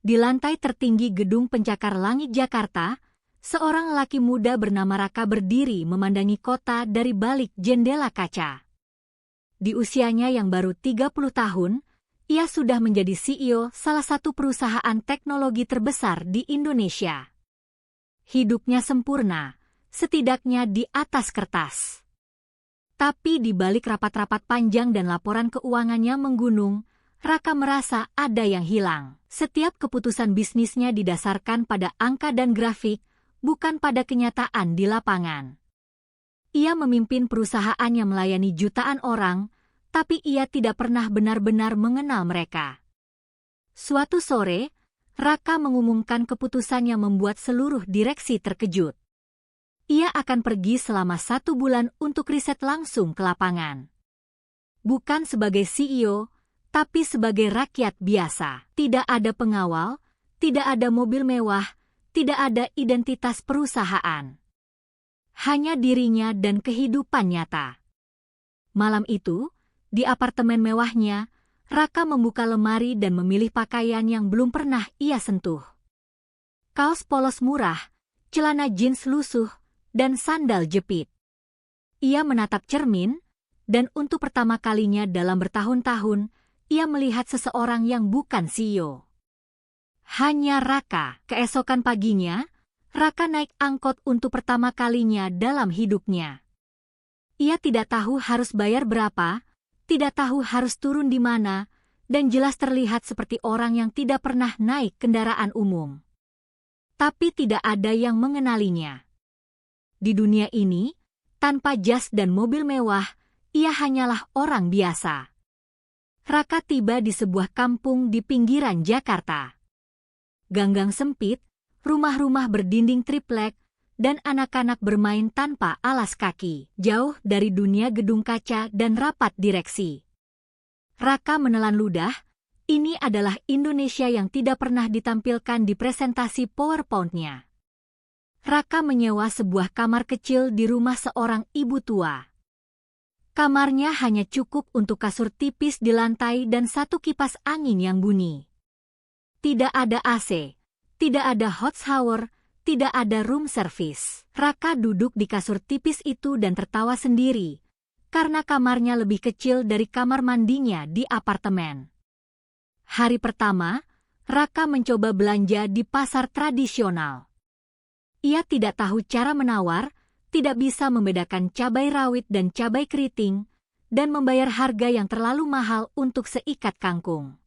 Di lantai tertinggi gedung pencakar langit Jakarta, seorang lelaki muda bernama Raka berdiri memandangi kota dari balik jendela kaca. Di usianya yang baru 30 tahun, ia sudah menjadi CEO salah satu perusahaan teknologi terbesar di Indonesia. Hidupnya sempurna, setidaknya di atas kertas. Tapi di balik rapat-rapat panjang dan laporan keuangannya menggunung, Raka merasa ada yang hilang. Setiap keputusan bisnisnya didasarkan pada angka dan grafik, bukan pada kenyataan di lapangan. Ia memimpin perusahaan yang melayani jutaan orang, tapi ia tidak pernah benar-benar mengenal mereka. Suatu sore, Raka mengumumkan keputusan yang membuat seluruh direksi terkejut. Ia akan pergi selama 1 bulan untuk riset langsung ke lapangan. Bukan sebagai CEO, tapi sebagai rakyat biasa. Tidak ada pengawal, tidak ada mobil mewah, tidak ada identitas perusahaan. Hanya dirinya dan kehidupan nyata. Malam itu, di apartemen mewahnya, Raka membuka lemari dan memilih pakaian yang belum pernah ia sentuh. Kaos polos murah, celana jeans lusuh, dan sandal jepit. Ia menatap cermin, dan untuk pertama kalinya dalam bertahun-tahun, ia melihat seseorang yang bukan CEO. Hanya Raka. Keesokan paginya, Raka naik angkot untuk pertama kalinya dalam hidupnya. Ia tidak tahu harus bayar berapa, tidak tahu harus turun di mana, dan jelas terlihat seperti orang yang tidak pernah naik kendaraan umum. Tapi tidak ada yang mengenalinya. Di dunia ini, tanpa jas dan mobil mewah, ia hanyalah orang biasa. Raka tiba di sebuah kampung di pinggiran Jakarta. Ganggang sempit, rumah-rumah berdinding triplek, dan anak-anak bermain tanpa alas kaki, jauh dari dunia gedung kaca dan rapat direksi. Raka menelan ludah, ini adalah Indonesia yang tidak pernah ditampilkan di presentasi PowerPoint-nya. Raka menyewa sebuah kamar kecil di rumah seorang ibu tua. Kamarnya hanya cukup untuk kasur tipis di lantai dan satu kipas angin yang bunyi. Tidak ada AC, tidak ada hot shower, tidak ada room service. Raka duduk di kasur tipis itu dan tertawa sendiri, karena kamarnya lebih kecil dari kamar mandinya di apartemen. Hari pertama, Raka mencoba belanja di pasar tradisional. Ia tidak tahu cara menawar, tidak bisa membedakan cabai rawit dan cabai keriting, dan membayar harga yang terlalu mahal untuk seikat kangkung.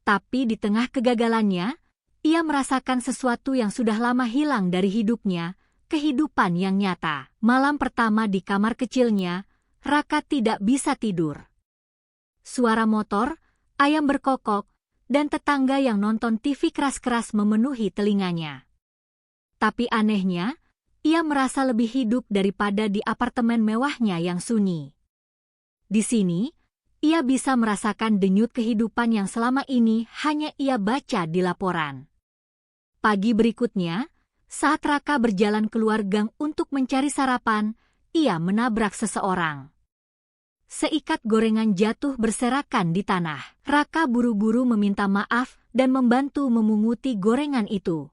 Tapi di tengah kegagalannya, ia merasakan sesuatu yang sudah lama hilang dari hidupnya, kehidupan yang nyata. Malam pertama di kamar kecilnya, Raka tidak bisa tidur. Suara motor, ayam berkokok, dan tetangga yang nonton TV keras-keras memenuhi telinganya. Tapi anehnya, ia merasa lebih hidup daripada di apartemen mewahnya yang sunyi. Di sini, ia bisa merasakan denyut kehidupan yang selama ini hanya ia baca di laporan. Pagi berikutnya, saat Raka berjalan keluar gang untuk mencari sarapan, ia menabrak seseorang. Seikat gorengan jatuh berserakan di tanah. Raka buru-buru meminta maaf dan membantu memunguti gorengan itu.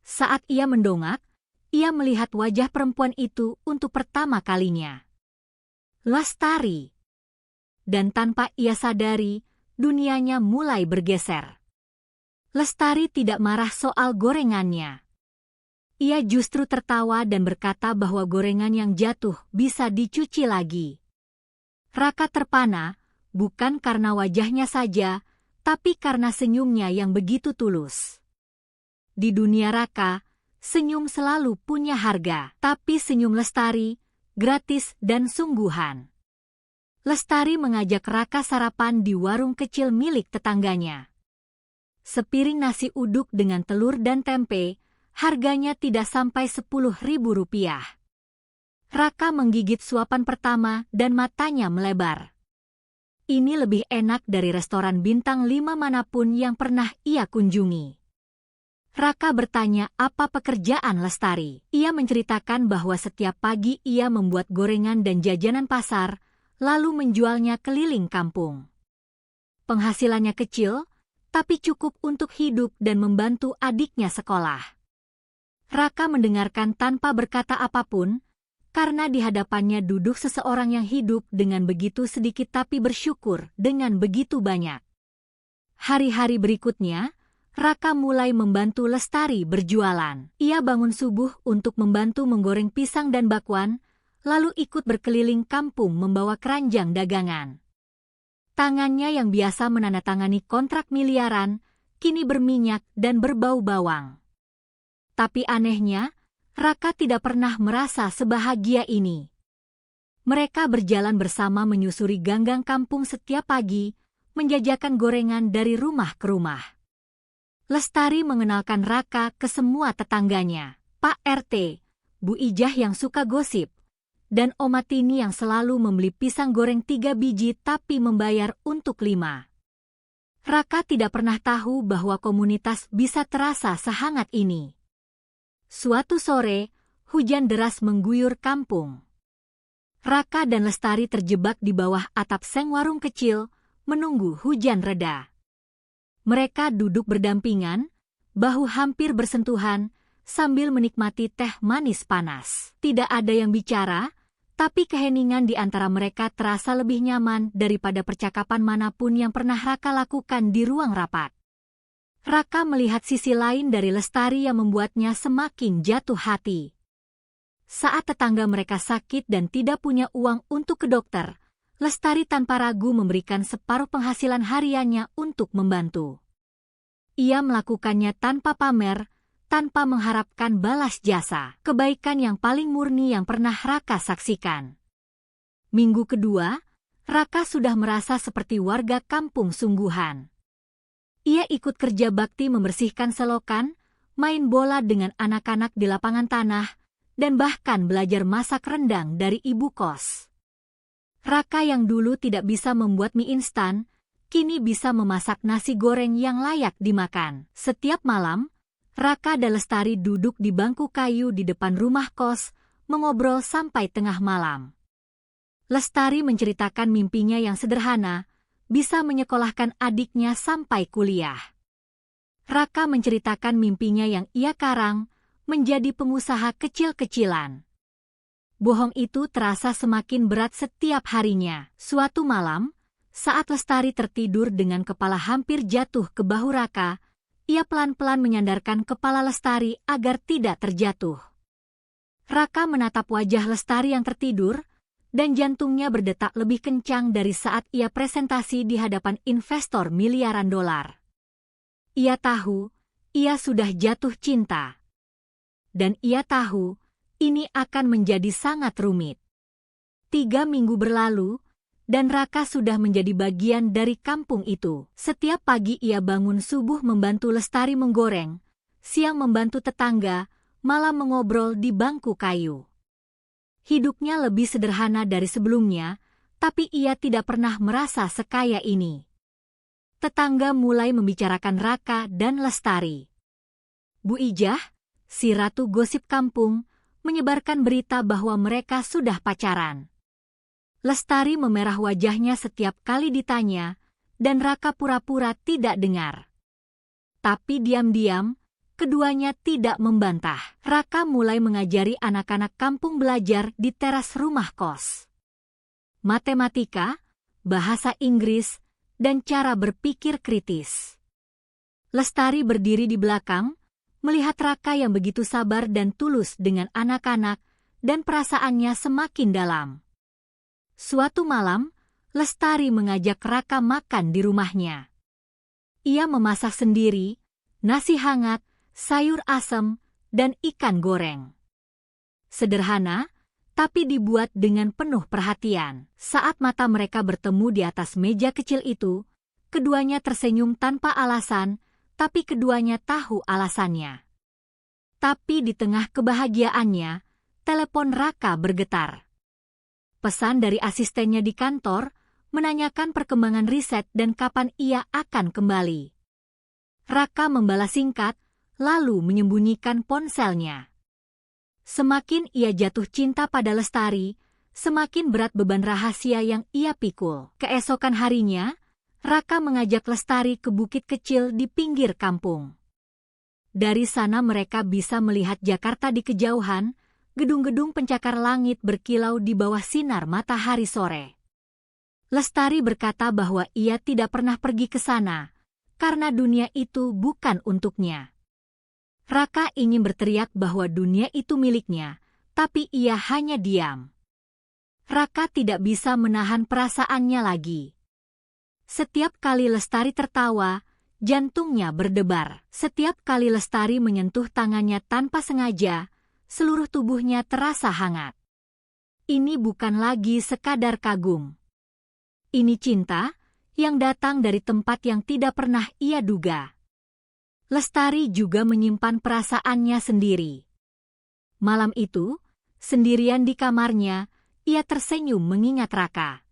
Saat ia mendongak, ia melihat wajah perempuan itu untuk pertama kalinya. Lestari. Dan tanpa ia sadari, dunianya mulai bergeser. Lestari tidak marah soal gorengannya. Ia justru tertawa dan berkata bahwa gorengan yang jatuh bisa dicuci lagi. Raka terpana, bukan karena wajahnya saja, tapi karena senyumnya yang begitu tulus. Di dunia Raka, senyum selalu punya harga, tapi senyum Lestari, gratis dan sungguhan. Lestari mengajak Raka sarapan di warung kecil milik tetangganya. Sepiring nasi uduk dengan telur dan tempe, harganya tidak sampai Rp10.000. Raka menggigit suapan pertama dan matanya melebar. Ini lebih enak dari restoran bintang 5 manapun yang pernah ia kunjungi. Raka bertanya apa pekerjaan Lestari. Ia menceritakan bahwa setiap pagi ia membuat gorengan dan jajanan pasar, lalu menjualnya keliling kampung. Penghasilannya kecil, tapi cukup untuk hidup dan membantu adiknya sekolah. Raka mendengarkan tanpa berkata apapun, karena di hadapannya duduk seseorang yang hidup dengan begitu sedikit tapi bersyukur dengan begitu banyak. Hari-hari berikutnya, Raka mulai membantu Lestari berjualan. Ia bangun subuh untuk membantu menggoreng pisang dan bakwan, lalu ikut berkeliling kampung membawa keranjang dagangan. Tangannya yang biasa menandatangani kontrak miliaran, kini berminyak dan berbau bawang. Tapi anehnya, Raka tidak pernah merasa sebahagia ini. Mereka berjalan bersama menyusuri ganggang kampung setiap pagi, menjajakan gorengan dari rumah ke rumah. Lestari mengenalkan Raka ke semua tetangganya, Pak RT, Bu Ijah yang suka gosip, dan Oma Tini yang selalu membeli pisang goreng 3 biji tapi membayar untuk 5. Raka tidak pernah tahu bahwa komunitas bisa terasa sehangat ini. Suatu sore, hujan deras mengguyur kampung. Raka dan Lestari terjebak di bawah atap seng warung kecil, menunggu hujan reda. Mereka duduk berdampingan, bahu hampir bersentuhan, sambil menikmati teh manis panas. Tidak ada yang bicara, tapi keheningan di antara mereka terasa lebih nyaman daripada percakapan manapun yang pernah Raka lakukan di ruang rapat. Raka melihat sisi lain dari Lestari yang membuatnya semakin jatuh hati. Saat tetangga mereka sakit dan tidak punya uang untuk ke dokter, Lestari tanpa ragu memberikan separuh penghasilan hariannya untuk membantu. Ia melakukannya tanpa pamer, tanpa mengharapkan balas jasa. Kebaikan yang paling murni yang pernah Raka saksikan. Minggu kedua, Raka sudah merasa seperti warga kampung sungguhan. Ia ikut kerja bakti membersihkan selokan, main bola dengan anak-anak di lapangan tanah, dan bahkan belajar masak rendang dari ibu kos. Raka yang dulu tidak bisa membuat mie instan, kini bisa memasak nasi goreng yang layak dimakan. Setiap malam, Raka dan Lestari duduk di bangku kayu di depan rumah kos, mengobrol sampai tengah malam. Lestari menceritakan mimpinya yang sederhana, bisa menyekolahkan adiknya sampai kuliah. Raka menceritakan mimpinya yang ia karang, menjadi pengusaha kecil-kecilan. Bohong itu terasa semakin berat setiap harinya. Suatu malam, saat Lestari tertidur dengan kepala hampir jatuh ke bahu Raka, ia pelan-pelan menyandarkan kepala Lestari agar tidak terjatuh. Raka menatap wajah Lestari yang tertidur, dan jantungnya berdetak lebih kencang dari saat ia presentasi di hadapan investor miliaran dolar. Ia tahu, ia sudah jatuh cinta. Dan ia tahu, ini akan menjadi sangat rumit. 3 minggu berlalu, dan Raka sudah menjadi bagian dari kampung itu. Setiap pagi ia bangun subuh membantu Lestari menggoreng, siang membantu tetangga, malam mengobrol di bangku kayu. Hidupnya lebih sederhana dari sebelumnya, tapi ia tidak pernah merasa sekaya ini. Tetangga mulai membicarakan Raka dan Lestari. Bu Ijah, si ratu gosip kampung, menyebarkan berita bahwa mereka sudah pacaran. Lestari memerah wajahnya setiap kali ditanya, dan Raka pura-pura tidak dengar. Tapi diam-diam, keduanya tidak membantah. Raka mulai mengajari anak-anak kampung belajar di teras rumah kos. Matematika, bahasa Inggris, dan cara berpikir kritis. Lestari berdiri di belakang, melihat Raka yang begitu sabar dan tulus dengan anak-anak, dan perasaannya semakin dalam. Suatu malam, Lestari mengajak Raka makan di rumahnya. Ia memasak sendiri, nasi hangat, sayur asem, dan ikan goreng. Sederhana, tapi dibuat dengan penuh perhatian. Saat mata mereka bertemu di atas meja kecil itu, keduanya tersenyum tanpa alasan, tapi keduanya tahu alasannya. Tapi di tengah kebahagiaannya, telepon Raka bergetar. Pesan dari asistennya di kantor, menanyakan perkembangan riset dan kapan ia akan kembali. Raka membalas singkat, lalu menyembunyikan ponselnya. Semakin ia jatuh cinta pada Lestari, semakin berat beban rahasia yang ia pikul. Keesokan harinya, Raka mengajak Lestari ke bukit kecil di pinggir kampung. Dari sana mereka bisa melihat Jakarta di kejauhan, gedung-gedung pencakar langit berkilau di bawah sinar matahari sore. Lestari berkata bahwa ia tidak pernah pergi ke sana, karena dunia itu bukan untuknya. Raka ingin berteriak bahwa dunia itu miliknya, tapi ia hanya diam. Raka tidak bisa menahan perasaannya lagi. Setiap kali Lestari tertawa, jantungnya berdebar. Setiap kali Lestari menyentuh tangannya tanpa sengaja, seluruh tubuhnya terasa hangat. Ini bukan lagi sekadar kagum. Ini cinta yang datang dari tempat yang tidak pernah ia duga. Lestari juga menyimpan perasaannya sendiri. Malam itu, sendirian di kamarnya, ia tersenyum mengingat Raka.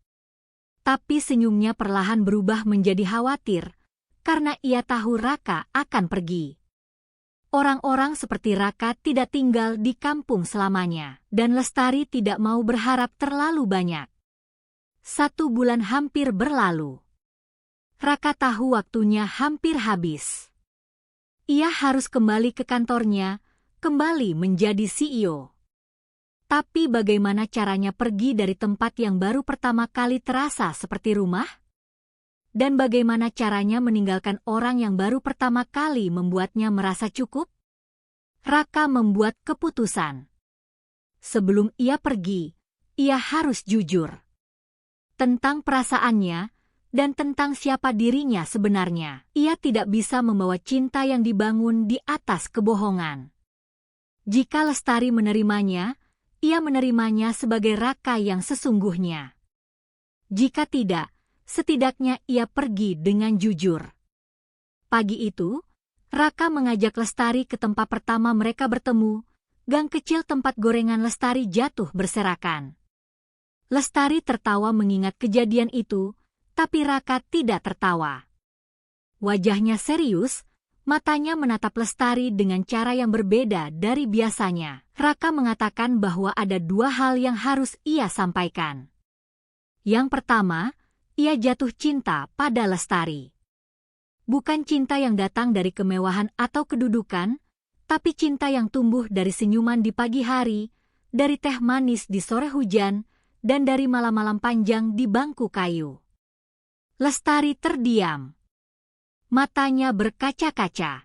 Tapi senyumnya perlahan berubah menjadi khawatir, karena ia tahu Raka akan pergi. Orang-orang seperti Raka tidak tinggal di kampung selamanya, dan Lestari tidak mau berharap terlalu banyak. 1 bulan hampir berlalu. Raka tahu waktunya hampir habis. Ia harus kembali ke kantornya, kembali menjadi CEO. Tapi bagaimana caranya pergi dari tempat yang baru pertama kali terasa seperti rumah? Dan bagaimana caranya meninggalkan orang yang baru pertama kali membuatnya merasa cukup? Raka membuat keputusan. Sebelum ia pergi, ia harus jujur tentang perasaannya dan tentang siapa dirinya sebenarnya. Ia tidak bisa membawa cinta yang dibangun di atas kebohongan. Jika Lestari menerimanya, ia menerimanya sebagai Raka yang sesungguhnya. Jika tidak, setidaknya ia pergi dengan jujur. Pagi itu, Raka mengajak Lestari ke tempat pertama mereka bertemu, gang kecil tempat gorengan Lestari jatuh berserakan. Lestari tertawa mengingat kejadian itu, tapi Raka tidak tertawa. Wajahnya serius, matanya menatap Lestari dengan cara yang berbeda dari biasanya. Raka mengatakan bahwa ada 2 hal yang harus ia sampaikan. Yang pertama, ia jatuh cinta pada Lestari. Bukan cinta yang datang dari kemewahan atau kedudukan, tapi cinta yang tumbuh dari senyuman di pagi hari, dari teh manis di sore hujan, dan dari malam-malam panjang di bangku kayu. Lestari terdiam. Matanya berkaca-kaca.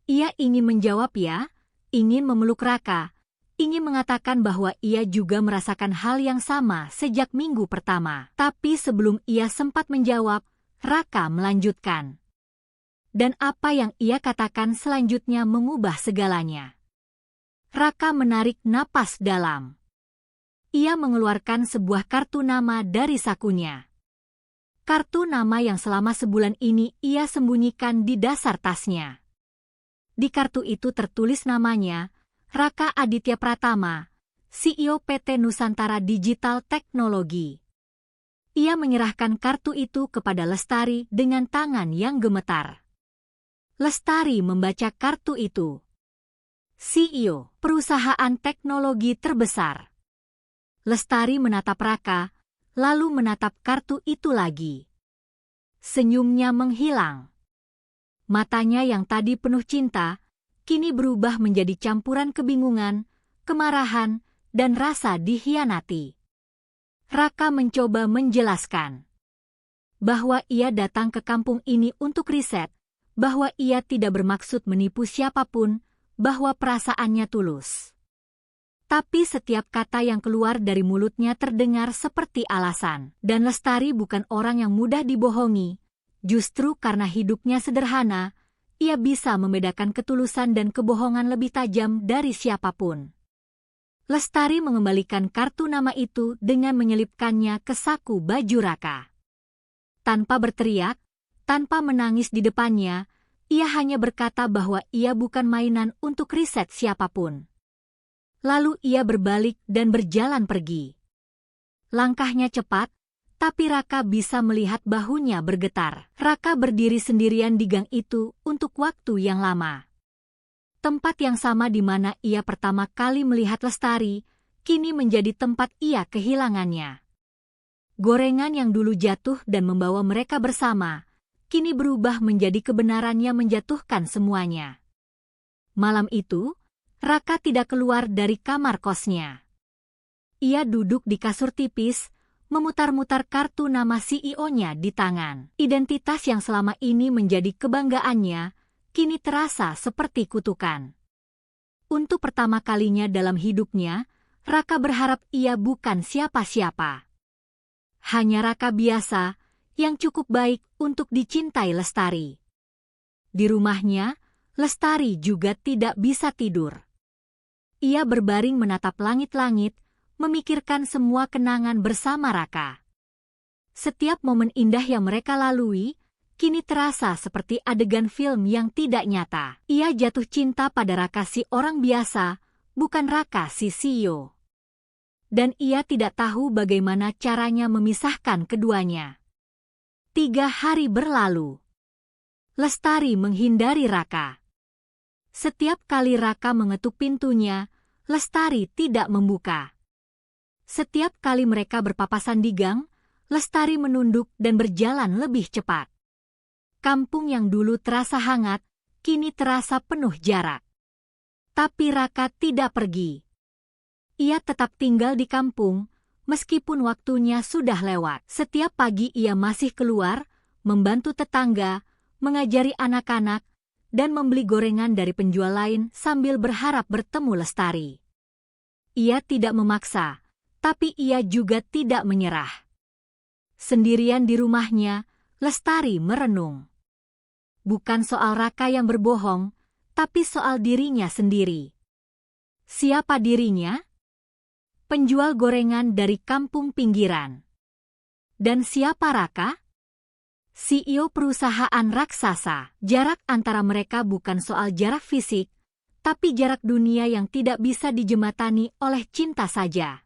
Ia ingin menjawab ya, ingin memeluk Raka, ingin mengatakan bahwa ia juga merasakan hal yang sama sejak minggu pertama. Tapi sebelum ia sempat menjawab, Raka melanjutkan. Dan apa yang ia katakan selanjutnya mengubah segalanya. Raka menarik napas dalam. Ia mengeluarkan sebuah kartu nama dari sakunya. Kartu nama yang selama sebulan ini ia sembunyikan di dasar tasnya. Di kartu itu tertulis namanya, Raka Aditya Pratama, CEO PT Nusantara Digital Teknologi. Ia menyerahkan kartu itu kepada Lestari dengan tangan yang gemetar. Lestari membaca kartu itu. CEO, perusahaan teknologi terbesar. Lestari menatap Raka, lalu menatap kartu itu lagi. Senyumnya menghilang. Matanya yang tadi penuh cinta, kini berubah menjadi campuran kebingungan, kemarahan, dan rasa dikhianati. Raka mencoba menjelaskan bahwa ia datang ke kampung ini untuk riset, bahwa ia tidak bermaksud menipu siapapun, bahwa perasaannya tulus. Tapi setiap kata yang keluar dari mulutnya terdengar seperti alasan. Dan Lestari bukan orang yang mudah dibohongi. Justru karena hidupnya sederhana, ia bisa membedakan ketulusan dan kebohongan lebih tajam dari siapapun. Lestari mengembalikan kartu nama itu dengan menyelipkannya ke saku baju Raka. Tanpa berteriak, tanpa menangis di depannya, ia hanya berkata bahwa ia bukan mainan untuk riset siapapun. Lalu ia berbalik dan berjalan pergi. Langkahnya cepat, tapi Raka bisa melihat bahunya bergetar. Raka berdiri sendirian di gang itu untuk waktu yang lama. Tempat yang sama di mana ia pertama kali melihat Lestari, kini menjadi tempat ia kehilangannya. Gorengan yang dulu jatuh dan membawa mereka bersama, kini berubah menjadi kebenaran yang menjatuhkan semuanya. Malam itu, Raka tidak keluar dari kamar kosnya. Ia duduk di kasur tipis, memutar-mutar kartu nama CEO-nya di tangan. Identitas yang selama ini menjadi kebanggaannya, kini terasa seperti kutukan. Untuk pertama kalinya dalam hidupnya, Raka berharap ia bukan siapa-siapa. Hanya Raka biasa, yang cukup baik untuk dicintai Lestari. Di rumahnya, Lestari juga tidak bisa tidur. Ia berbaring menatap langit-langit, memikirkan semua kenangan bersama Raka. Setiap momen indah yang mereka lalui, kini terasa seperti adegan film yang tidak nyata. Ia jatuh cinta pada Raka si orang biasa, bukan Raka si CEO. Dan ia tidak tahu bagaimana caranya memisahkan keduanya. 3 hari berlalu. Lestari menghindari Raka. Setiap kali Raka mengetuk pintunya, Lestari tidak membuka. Setiap kali mereka berpapasan di gang, Lestari menunduk dan berjalan lebih cepat. Kampung yang dulu terasa hangat, kini terasa penuh jarak. Tapi Raka tidak pergi. Ia tetap tinggal di kampung, meskipun waktunya sudah lewat. Setiap pagi ia masih keluar, membantu tetangga, mengajari anak-anak, dan membeli gorengan dari penjual lain sambil berharap bertemu Lestari. Ia tidak memaksa, tapi ia juga tidak menyerah. Sendirian di rumahnya, Lestari merenung. Bukan soal Raka yang berbohong, tapi soal dirinya sendiri. Siapa dirinya? Penjual gorengan dari kampung pinggiran. Dan siapa Raka? CEO perusahaan raksasa. Jarak antara mereka bukan soal jarak fisik, tapi jarak dunia yang tidak bisa dijembatani oleh cinta saja.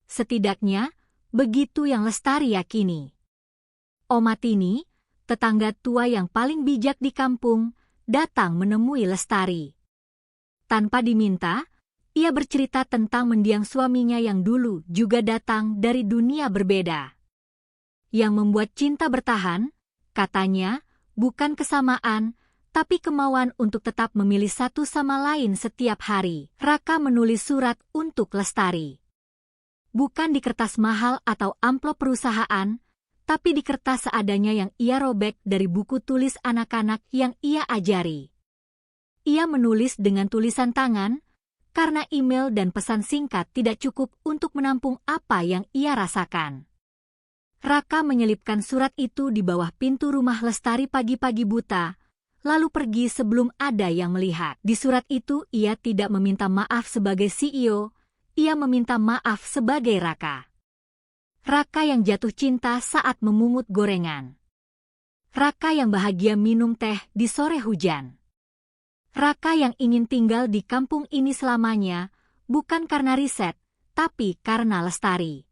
Setidaknya, begitu yang Lestari yakini. Oma Tini, tetangga tua yang paling bijak di kampung, datang menemui Lestari. Tanpa diminta, ia bercerita tentang mendiang suaminya yang dulu juga datang dari dunia berbeda. Yang membuat cinta bertahan, katanya, bukan kesamaan, tapi kemauan untuk tetap memilih satu sama lain setiap hari. Raka menulis surat untuk Lestari. Bukan di kertas mahal atau amplop perusahaan, tapi di kertas seadanya yang ia robek dari buku tulis anak-anak yang ia ajari. Ia menulis dengan tulisan tangan, karena email dan pesan singkat tidak cukup untuk menampung apa yang ia rasakan. Raka menyelipkan surat itu di bawah pintu rumah Lestari pagi-pagi buta, lalu pergi sebelum ada yang melihat. Di surat itu ia tidak meminta maaf sebagai CEO, ia meminta maaf sebagai Raka. Raka yang jatuh cinta saat memungut gorengan. Raka yang bahagia minum teh di sore hujan. Raka yang ingin tinggal di kampung ini selamanya, bukan karena riset, tapi karena Lestari.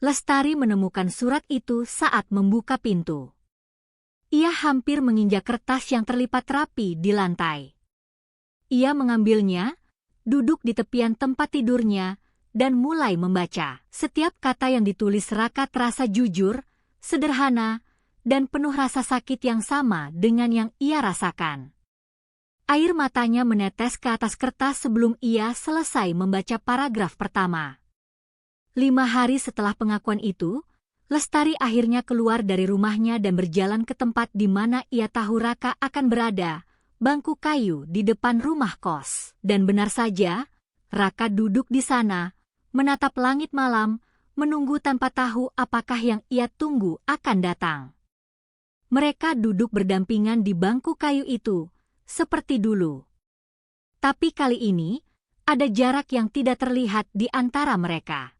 Lestari menemukan surat itu saat membuka pintu. Ia hampir menginjak kertas yang terlipat rapi di lantai. Ia mengambilnya, duduk di tepian tempat tidurnya, dan mulai membaca. Setiap kata yang ditulis Raka terasa jujur, sederhana, dan penuh rasa sakit yang sama dengan yang ia rasakan. Air matanya menetes ke atas kertas sebelum ia selesai membaca paragraf pertama. 5 hari setelah pengakuan itu, Lestari akhirnya keluar dari rumahnya dan berjalan ke tempat di mana ia tahu Raka akan berada, bangku kayu di depan rumah kos. Dan benar saja, Raka duduk di sana, menatap langit malam, menunggu tanpa tahu apakah yang ia tunggu akan datang. Mereka duduk berdampingan di bangku kayu itu, seperti dulu. Tapi kali ini, ada jarak yang tidak terlihat di antara mereka.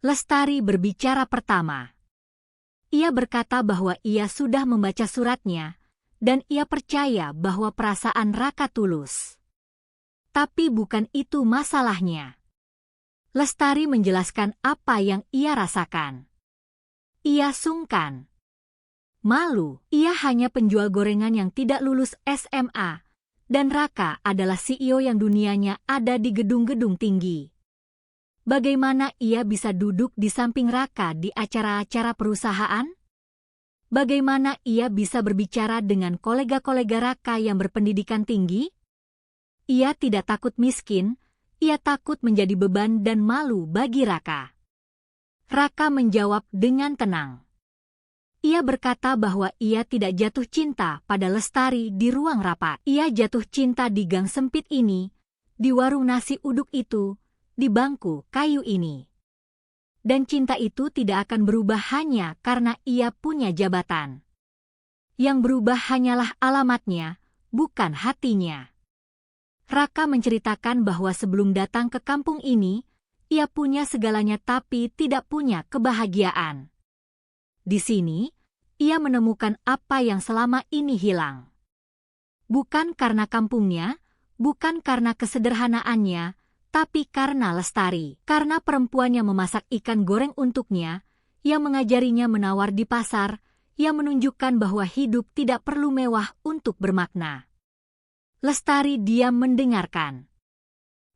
Lestari berbicara pertama. Ia berkata bahwa ia sudah membaca suratnya, dan ia percaya bahwa perasaan Raka tulus. Tapi bukan itu masalahnya. Lestari menjelaskan apa yang ia rasakan. Ia sungkan. Malu, ia hanya penjual gorengan yang tidak lulus SMA, dan Raka adalah CEO yang dunianya ada di gedung-gedung tinggi. Bagaimana ia bisa duduk di samping Raka di acara-acara perusahaan? Bagaimana ia bisa berbicara dengan kolega-kolega Raka yang berpendidikan tinggi? Ia tidak takut miskin, ia takut menjadi beban dan malu bagi Raka. Raka menjawab dengan tenang. Ia berkata bahwa ia tidak jatuh cinta pada Lestari di ruang rapat. Ia jatuh cinta di gang sempit ini, di warung nasi uduk itu, di bangku kayu ini. Dan cinta itu tidak akan berubah hanya karena ia punya jabatan. Yang berubah hanyalah alamatnya, bukan hatinya. Raka menceritakan bahwa sebelum datang ke kampung ini, ia punya segalanya tapi tidak punya kebahagiaan. Di sini, ia menemukan apa yang selama ini hilang. Bukan karena kampungnya, bukan karena kesederhanaannya, tapi karena Lestari. Karena perempuan yang memasak ikan goreng untuknya, yang mengajarinya menawar di pasar, yang menunjukkan bahwa hidup tidak perlu mewah untuk bermakna. Lestari diam mendengarkan.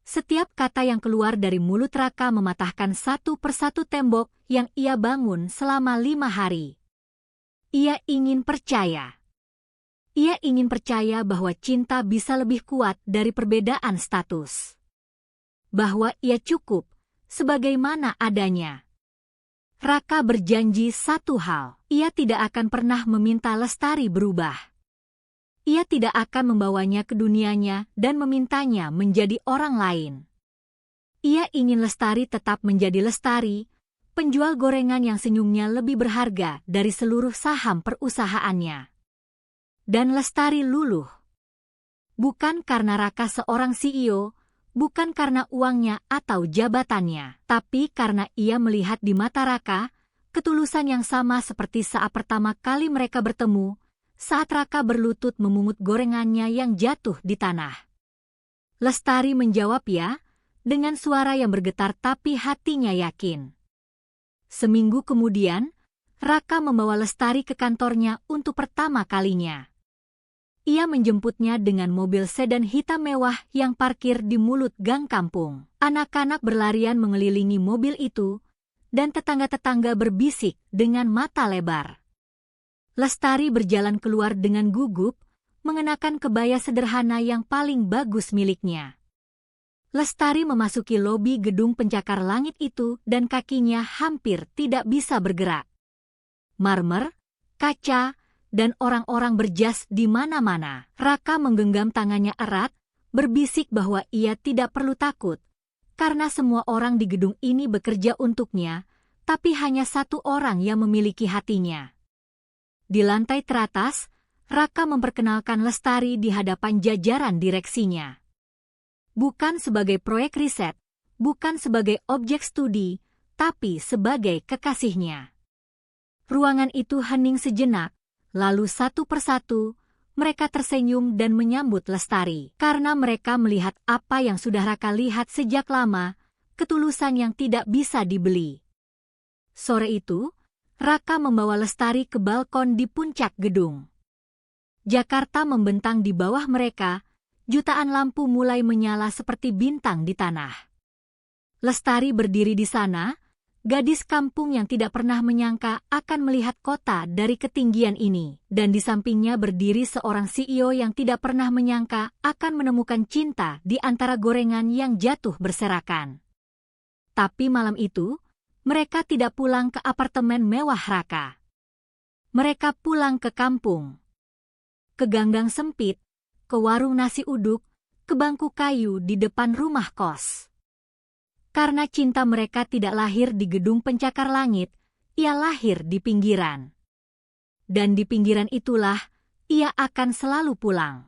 Setiap kata yang keluar dari mulut Raka mematahkan satu persatu tembok yang ia bangun selama 5 hari. Ia ingin percaya. Ia ingin percaya bahwa cinta bisa lebih kuat dari perbedaan status. Bahwa ia cukup, sebagaimana adanya. Raka berjanji satu hal, ia tidak akan pernah meminta Lestari berubah. Ia tidak akan membawanya ke dunianya dan memintanya menjadi orang lain. Ia ingin Lestari tetap menjadi Lestari, penjual gorengan yang senyumnya lebih berharga dari seluruh saham perusahaannya. Dan Lestari luluh. Bukan karena Raka seorang CEO, bukan karena uangnya atau jabatannya, tapi karena ia melihat di mata Raka ketulusan yang sama seperti saat pertama kali mereka bertemu, saat Raka berlutut memungut gorengannya yang jatuh di tanah. Lestari menjawab ya, dengan suara yang bergetar tapi hatinya yakin. Seminggu kemudian, Raka membawa Lestari ke kantornya untuk pertama kalinya. Ia menjemputnya dengan mobil sedan hitam mewah yang parkir di mulut gang kampung. Anak-anak berlarian mengelilingi mobil itu, dan tetangga-tetangga berbisik dengan mata lebar. Lestari berjalan keluar dengan gugup, mengenakan kebaya sederhana yang paling bagus miliknya. Lestari memasuki lobi gedung pencakar langit itu dan kakinya hampir tidak bisa bergerak. Marmer, kaca, dan orang-orang berjas di mana-mana. Raka menggenggam tangannya erat, berbisik bahwa ia tidak perlu takut, karena semua orang di gedung ini bekerja untuknya, tapi hanya satu orang yang memiliki hatinya. Di lantai teratas, Raka memperkenalkan Lestari di hadapan jajaran direksinya. Bukan sebagai proyek riset, bukan sebagai objek studi, tapi sebagai kekasihnya. Ruangan itu hening sejenak, lalu satu persatu, mereka tersenyum dan menyambut Lestari. Karena mereka melihat apa yang sudah Raka lihat sejak lama, ketulusan yang tidak bisa dibeli. Sore itu, Raka membawa Lestari ke balkon di puncak gedung. Jakarta membentang di bawah mereka, jutaan lampu mulai menyala seperti bintang di tanah. Lestari berdiri di sana, gadis kampung yang tidak pernah menyangka akan melihat kota dari ketinggian ini. Dan di sampingnya berdiri seorang CEO yang tidak pernah menyangka akan menemukan cinta di antara gorengan yang jatuh berserakan. Tapi malam itu, mereka tidak pulang ke apartemen mewah Raka. Mereka pulang ke kampung. Ke ganggang sempit, ke warung nasi uduk, ke bangku kayu di depan rumah kos. Karena cinta mereka tidak lahir di gedung pencakar langit, ia lahir di pinggiran. Dan di pinggiran itulah, ia akan selalu pulang.